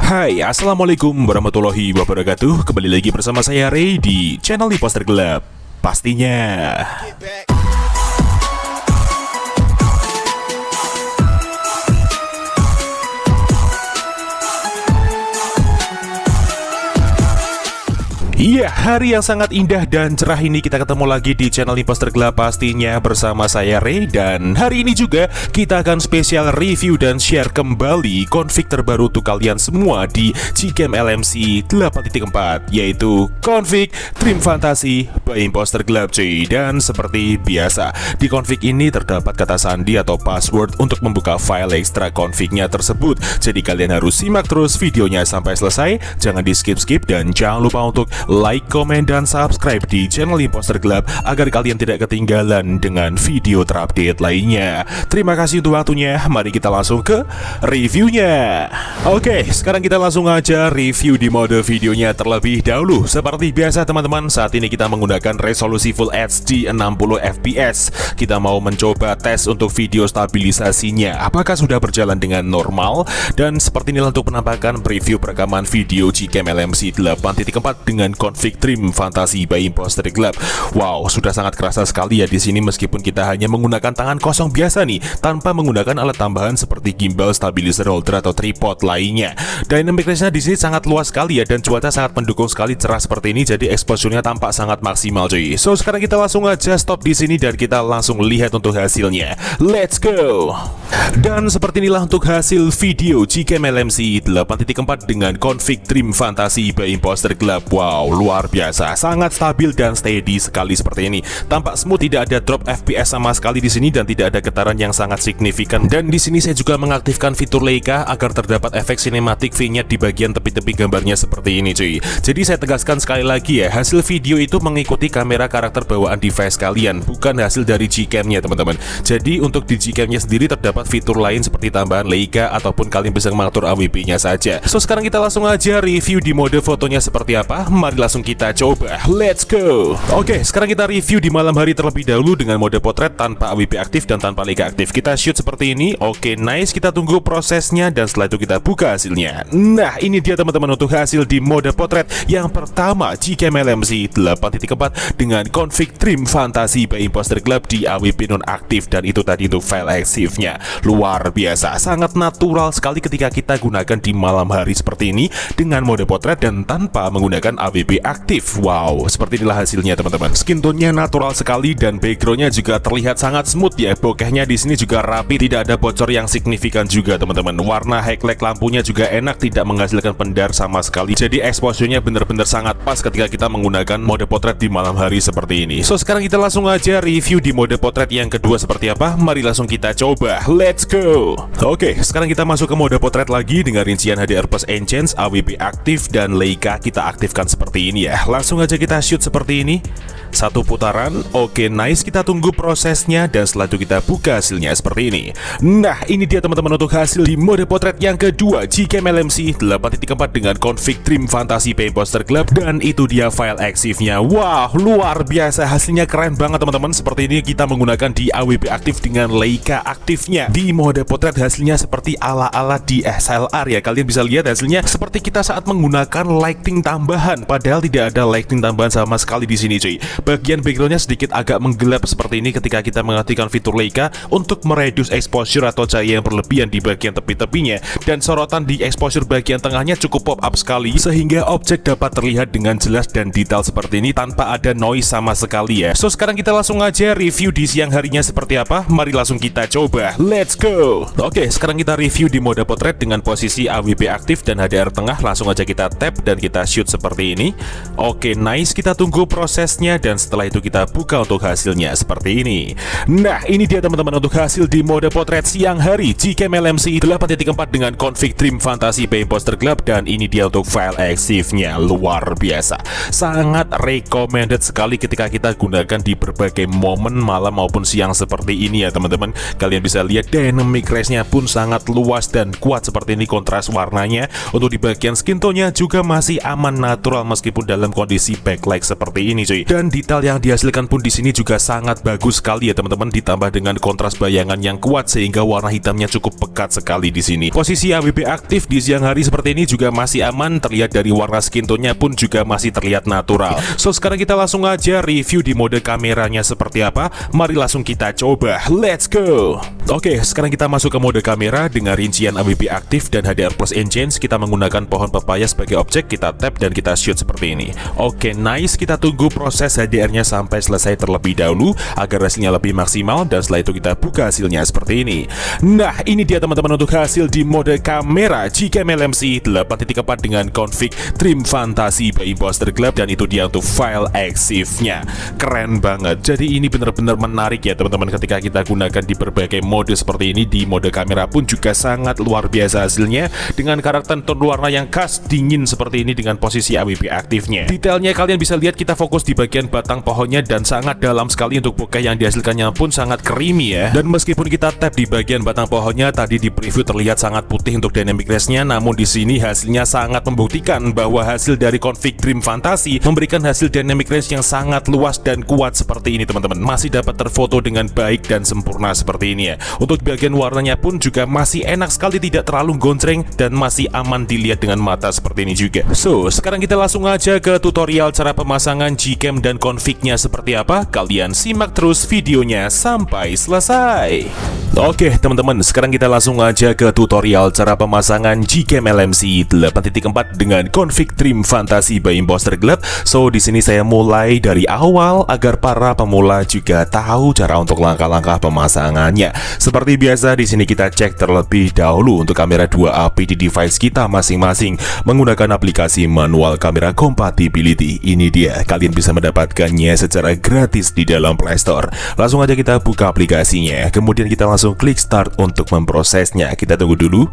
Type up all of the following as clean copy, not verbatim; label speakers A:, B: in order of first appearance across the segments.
A: Hai, assalamualaikum warahmatullahi wabarakatuh. Kembali lagi bersama saya Ray di channel Imposter Gelap. Pastinya. Iya, hari yang sangat indah dan cerah ini kita ketemu lagi di channel Imposter Gelap pastinya bersama saya Ray. Dan hari ini juga kita akan spesial review dan share kembali config terbaru untuk kalian semua di Gcam LMC 8.4, yaitu config Dream Fantasy by Imposter Gelap cuy. Dan seperti biasa, di config ini terdapat kata sandi atau password untuk membuka file ekstra confignya tersebut. Jadi kalian harus simak terus videonya sampai selesai, jangan di skip-skip, dan jangan lupa untuk like, komen, dan subscribe di channel Imposter Gelap agar kalian tidak ketinggalan dengan video terupdate lainnya. Terima kasih untuk waktunya, mari kita langsung ke reviewnya. Oke, sekarang kita langsung aja review di mode videonya terlebih dahulu. Seperti biasa teman-teman, saat ini kita menggunakan resolusi Full HD 60 fps. Kita mau mencoba tes untuk video stabilisasinya, apakah sudah berjalan dengan normal. Dan seperti inilah untuk penampakan preview perekaman video Gcam LMC 8.4 dengan config Dream Fantasy by Imposter Gelap. Wow, sudah sangat kerasa sekali ya di sini meskipun kita hanya menggunakan tangan kosong biasa nih, tanpa menggunakan alat tambahan seperti gimbal, stabilizer, holder, atau tripod lainnya. Dynamic range-nya di sini sangat luas sekali ya, dan cuaca sangat mendukung sekali, cerah seperti ini, jadi exposure-nya tampak sangat maksimal cuy. So sekarang kita langsung aja stop di sini dan kita langsung lihat untuk hasilnya. Let's go. Dan seperti inilah untuk hasil video Gcam LMC 8.4 dengan config Dream Fantasy by Imposter Gelap. Wow, luar biasa, sangat stabil dan steady sekali seperti ini. Tampak smooth, tidak ada drop FPS sama sekali di sini dan tidak ada getaran yang sangat signifikan. Dan di sini saya juga mengaktifkan fitur Leica agar terdapat efek cinematic vignette di bagian tepi-tepi gambarnya seperti ini cuy. Jadi saya tegaskan sekali lagi ya, hasil video itu mengikuti kamera karakter bawaan device kalian, bukan hasil dari Gcam-nya teman-teman. Jadi untuk di Gcam-nya sendiri terdapat fitur lain seperti tambahan Leica ataupun kalian bisa mengatur AWP-nya saja. So sekarang kita langsung aja review di mode fotonya seperti apa. Mari langsung kita coba, let's go. Oke, sekarang kita review di malam hari terlebih dahulu dengan mode potret tanpa AWP aktif dan tanpa Leica aktif. Kita shoot seperti ini. Oke, nice, kita tunggu prosesnya dan setelah itu kita buka hasilnya. Nah, ini dia teman-teman untuk hasil di mode potret yang pertama Gcam LMC 8.4 dengan config Dream Fantasy by Imposter Gelap di AWP nonaktif, dan itu tadi untuk file eksifnya. Luar biasa, sangat natural sekali ketika kita gunakan di malam hari seperti ini dengan mode potret dan tanpa menggunakan AWP aktif. Wow, seperti inilah hasilnya teman-teman. Skin tone-nya natural sekali dan background-nya juga terlihat sangat smooth ya. Bokehnya di sini juga rapi, tidak ada bocor yang signifikan juga teman-teman. Warna highlight lampunya juga enak, tidak menghasilkan pendar sama sekali. Jadi exposure-nya benar-benar sangat pas ketika kita menggunakan mode potret di malam hari seperti ini. So sekarang kita langsung aja review di mode potret yang kedua seperti apa. Mari langsung kita coba, let's go. Oke, sekarang kita masuk ke mode potret lagi dengan rincian HDR plus enhance, AWP aktif, dan Leica kita aktifkan seperti ini ya. Langsung aja kita shoot seperti ini, satu putaran. Oke, nice, kita tunggu prosesnya dan setelah itu kita buka hasilnya seperti ini. Nah, ini dia teman-teman untuk hasil di mode potret yang kedua Gcam LMC 8.4 dengan config Dream Fantasy by Imposter Gelap, dan itu dia file eksifnya. Wah, luar biasa, hasilnya keren banget teman-teman. Seperti ini kita menggunakan di AWP aktif dengan Leica aktifnya. Di mode potret hasilnya seperti ala-ala di SLR ya. Kalian bisa lihat hasilnya seperti kita saat menggunakan lighting tambahan, padahal tidak ada lighting tambahan sama sekali di sini cuy. Bagian backgroundnya sedikit agak menggelap seperti ini ketika kita mengaktifkan fitur Leica untuk mereduce exposure atau cahaya yang berlebihan di bagian tepi-tepinya, dan sorotan di exposure bagian tengahnya cukup pop up sekali sehingga objek dapat terlihat dengan jelas dan detail seperti ini tanpa ada noise sama sekali ya. So sekarang kita langsung aja review di siang harinya seperti apa. Mari langsung kita coba, let's go. Oke, sekarang kita review di mode potret dengan posisi AWP aktif dan HDR tengah. Langsung aja kita tap dan kita shoot seperti ini. Oke, nice, kita tunggu prosesnya dan setelah itu kita buka untuk hasilnya seperti ini. Nah, ini dia teman-teman untuk hasil di mode potret siang hari Gcam LMC 8.4 dengan config Dream Fantasy by Imposter Gelap, dan ini dia untuk file eksifnya. Luar biasa, sangat recommended sekali ketika kita gunakan di berbagai momen malam maupun siang seperti ini ya teman-teman. Kalian bisa lihat dynamic range-nya pun sangat luas dan kuat seperti ini, kontras warnanya. Untuk di bagian skin tone-nya juga masih aman, natural meskipun dalam kondisi backlight seperti ini cuy. Dan detail yang dihasilkan pun di sini juga sangat bagus sekali ya teman-teman, ditambah dengan kontras bayangan yang kuat sehingga warna hitamnya cukup pekat sekali di sini. Posisi AWP aktif di siang hari seperti ini juga masih aman, terlihat dari warna skin tone-nya pun juga masih terlihat natural. So sekarang kita langsung aja review di mode kameranya seperti apa. Mari langsung kita coba, let's go. Oke, sekarang kita masuk ke mode kamera dengan rincian AWP aktif dan HDR plus engines. Kita menggunakan pohon pepaya sebagai objek, kita tap dan kita shoot seperti ini. Oke, nice. Kita tunggu proses HDR-nya sampai selesai terlebih dahulu agar hasilnya lebih maksimal, dan setelah itu kita buka hasilnya seperti ini. Nah, ini dia teman-teman untuk hasil di mode kamera Gcam LMC 8.4 dengan config Trim Fantasy by Imposter Club, dan itu dia untuk file EXIF-nya. Keren banget. Jadi ini benar-benar menarik ya teman-teman ketika kita gunakan di berbagai mode seperti ini. Di mode kamera pun juga sangat luar biasa hasilnya dengan karakter tone warna yang khas dingin seperti ini dengan posisi AWP aktifnya. Detailnya kalian bisa lihat, kita fokus di bagian batang pohonnya dan sangat dalam sekali. Untuk bokeh yang dihasilkannya pun sangat creamy ya. Dan meskipun kita tap di bagian batang pohonnya tadi di preview terlihat sangat putih untuk dynamic range-nya, namun di sini hasilnya sangat membuktikan bahwa hasil dari config Trim Fantasy memberikan hasil dynamic range yang sangat luas dan kuat seperti ini teman-teman. Masih dapat terfoto dengan baik dan sempurna seperti ini ya. Untuk bagian warnanya pun juga masih enak sekali, tidak terlalu gonceng dan masih aman dilihat dengan mata seperti ini juga. So, sekarang kita langsung aja ke tutorial cara pemasangan Gcam dan config-nya seperti apa. Kalian simak terus videonya sampai selesai. Oke teman-teman, sekarang kita langsung aja ke tutorial cara pemasangan Gcam LMC 8.4 dengan config Trim Fantasy by Imposter Club. So, di sini saya mulai dari awal agar para pemula juga tahu cara untuk langkah-langkah pemasangannya. Seperti biasa, di sini kita cek terlebih dahulu untuk kamera 2AP di device kita masing-masing menggunakan aplikasi manual kamera compatibility. Ini dia, kalian bisa mendapatkannya secara gratis di dalam Play Store. Langsung aja kita buka aplikasinya, kemudian kita langsung klik start untuk memprosesnya. Kita tunggu dulu.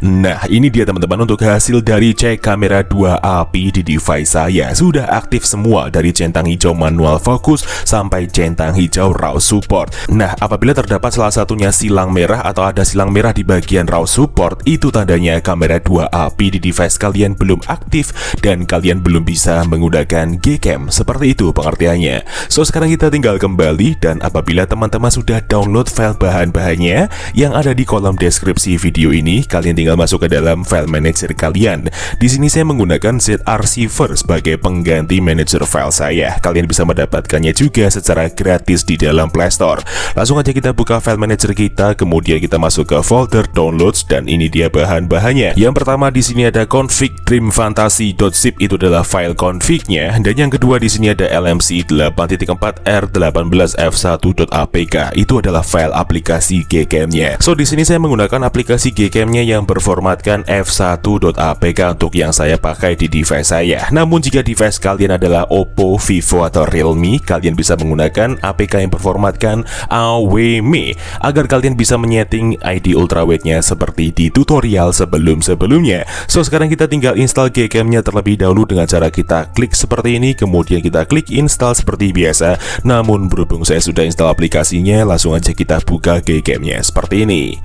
A: Nah, ini dia teman-teman untuk hasil dari cek kamera 2AP di device saya. Sudah aktif semua dari centang hijau manual fokus sampai centang hijau RAW support. Nah, apabila terdapat salah satunya silang merah atau ada silang merah di bagian RAW support, itu tandanya kamera 2AP di device kalian belum aktif dan kalian belum bisa menggunakan Gcam. Seperti itu pengertiannya. So, sekarang kita tinggal kembali, dan apabila teman-teman sudah download file bahan-bahannya yang ada di kolom deskripsi video ini, kalian tinggal masuk ke dalam file manager kalian. Di sini saya menggunakan Z-Archiver sebagai pengganti manager file saya. Kalian bisa mendapatkannya juga secara gratis di dalam Play Store. Langsung aja kita buka file manager kita, kemudian kita masuk ke folder downloads, dan ini dia bahan-bahannya. Yang pertama di sini ada config trimfantasy.zip, itu adalah file config-nya, dan yang kedua di sini ada LMC 8.4 R18f1.apk, itu adalah file aplikasi Gcam-nya. So, di sini saya menggunakan aplikasi Gcam-nya yang berformatkan f1.apk untuk yang saya pakai di device saya. Namun jika device kalian adalah Oppo, Vivo, atau Realme, kalian bisa menggunakan APK yang berformatkan AWM agar kalian bisa menyeting ID ultrawide-nya seperti di tutorial sebelum-sebelumnya. So, sekarang kita tinggal install Gcam-nya terlebih dahulu dengan cara kita klik seperti ini, kemudian kita klik install seperti biasa. Namun berhubung saya sudah install aplikasinya, langsung aja kita buka Gcam-nya seperti ini.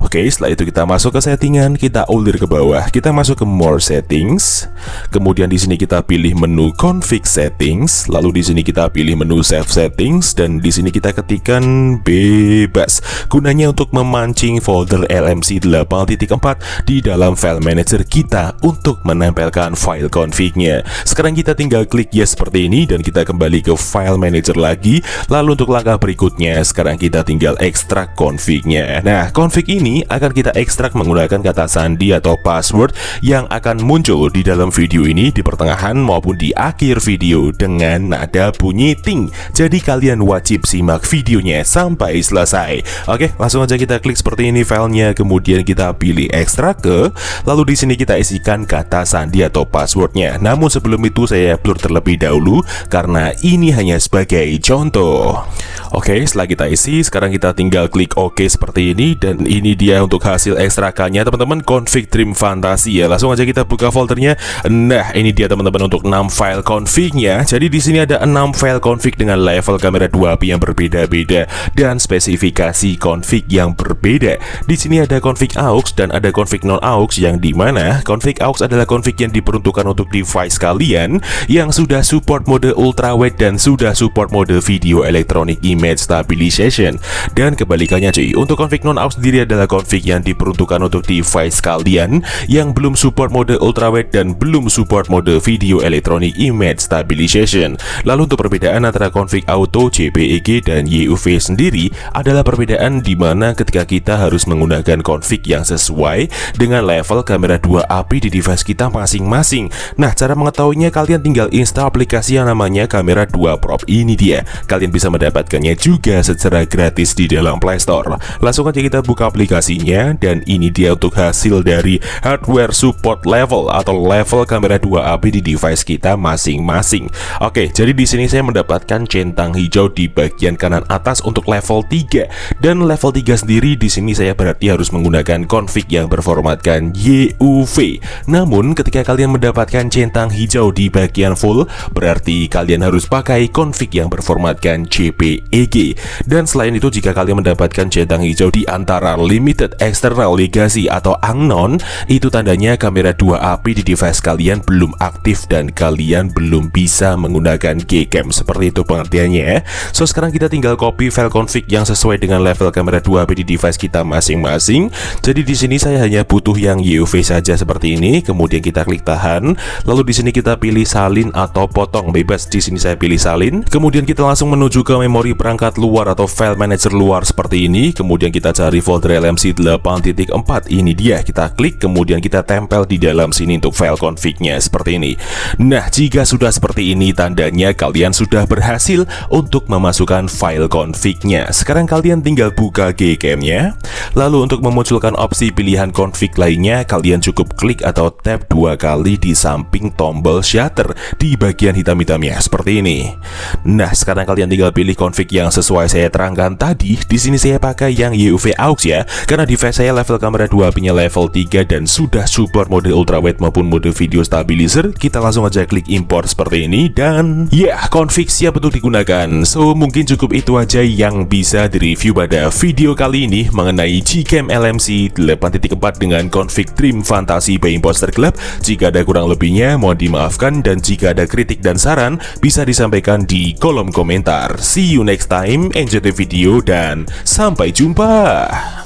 A: Oke, setelah itu kita masuk ke settingan, kita ulir ke bawah, kita masuk ke more settings, kemudian di sini kita pilih menu config settings, lalu di sini kita pilih menu save settings, dan di sini kita ketikkan bebas, gunanya untuk memancing folder LMC 8.4 di dalam file manager kita untuk menempelkan file config-nya. Sekarang kita tinggal klik yes seperti ini, dan kita kembali ke file manager lagi. Lalu untuk langkah berikutnya, sekarang kita tinggal ekstrak config-nya. Nah, config ini akan kita ekstrak menggunakan kata sandi atau password yang akan muncul di dalam video ini di pertengahan maupun di akhir video dengan nada bunyi ting. Jadi kalian wajib simak videonya sampai selesai. Oke, langsung aja kita klik seperti ini filenya, kemudian kita pilih ekstrak ke, lalu di sini kita isikan kata sandi atau passwordnya. Namun sebelum itu saya blur terlebih dahulu karena ini hanya sebagai contoh. Oke, setelah kita isi, sekarang kita tinggal klik OK seperti ini, dan ini dia untuk hasil ekstrakannya teman-teman, config Trim Fantasy ya. Langsung aja kita buka foldernya. Nah, ini dia teman-teman untuk 6 file config-nya. Jadi di sini ada 6 file config dengan level kamera 2AP yang berbeda-beda dan spesifikasi config yang berbeda. Di sini ada config aux dan ada config non aux, yang dimana config aux adalah config yang diperuntukkan untuk device kalian yang sudah support mode ultrawide dan sudah support mode video electronic image stabilization. Dan kebalikannya cuy, untuk config non aux sendiri adalah adalah config yang diperuntukkan untuk device kalian yang belum support mode ultrawide dan belum support mode video electronic image stabilization. Lalu untuk perbedaan antara config auto, JPEG, dan YUV sendiri adalah perbedaan di mana ketika kita harus menggunakan config yang sesuai dengan level kamera 2 API di device kita masing-masing. Nah, cara mengetahuinya kalian tinggal install aplikasi yang namanya Kamera 2 Pro. Ini dia, kalian bisa mendapatkannya juga secara gratis di dalam Play Store. Langsung aja kita buka aplikasinya, dan ini dia untuk hasil dari hardware support level atau level kamera 2 API di device kita masing-masing. Oke, jadi di sini saya mendapatkan centang hijau di bagian kanan atas untuk level 3, dan level 3 sendiri di sini saya berarti harus menggunakan config yang berformatkan YUV. Namun ketika kalian mendapatkan centang hijau di bagian full, berarti kalian harus pakai config yang berformatkan JPEG. Dan selain itu, jika kalian mendapatkan centang hijau di antara limited, external, legacy, atau unknown, itu tandanya kamera 2 API di device kalian belum aktif dan kalian belum bisa menggunakan Gcam. Seperti itu pengertiannya ya. So, sekarang kita tinggal copy file config yang sesuai dengan level kamera 2 API di device kita masing-masing. Jadi di sini saya hanya butuh yang YUV saja seperti ini. Kemudian kita klik tahan. Lalu di sini kita pilih salin atau potong bebas. Di sini saya pilih salin. Kemudian kita langsung menuju ke memori perangkat luar atau file manager luar seperti ini. Kemudian kita cari folder LMC 8.4. Ini dia, kita klik, kemudian kita tempel di dalam sini untuk file config-nya seperti ini. Nah, jika sudah seperti ini, tandanya kalian sudah berhasil untuk memasukkan file config-nya. Sekarang kalian tinggal buka Gcam-nya. Lalu untuk memunculkan opsi pilihan config lainnya, kalian cukup klik atau tap 2 kali di samping tombol shutter di bagian hitam-hitamnya seperti ini. Nah, sekarang kalian tinggal pilih config yang sesuai saya terangkan tadi. Di sini saya pakai yang YUV aux ya, karena device saya level kamera 2 API-nya level 3 dan sudah support mode ultrawide maupun mode video stabilizer. Kita langsung aja klik import seperti ini, dan ya, config siap untuk digunakan. So, mungkin cukup itu aja yang bisa direview pada video kali ini mengenai Gcam LMC 8.4 dengan config Dream Fantasy by Imposter Club. Jika ada kurang lebihnya, mohon dimaafkan, dan jika ada kritik dan saran bisa disampaikan di kolom komentar. See you next time, enjoy the video, dan sampai jumpa.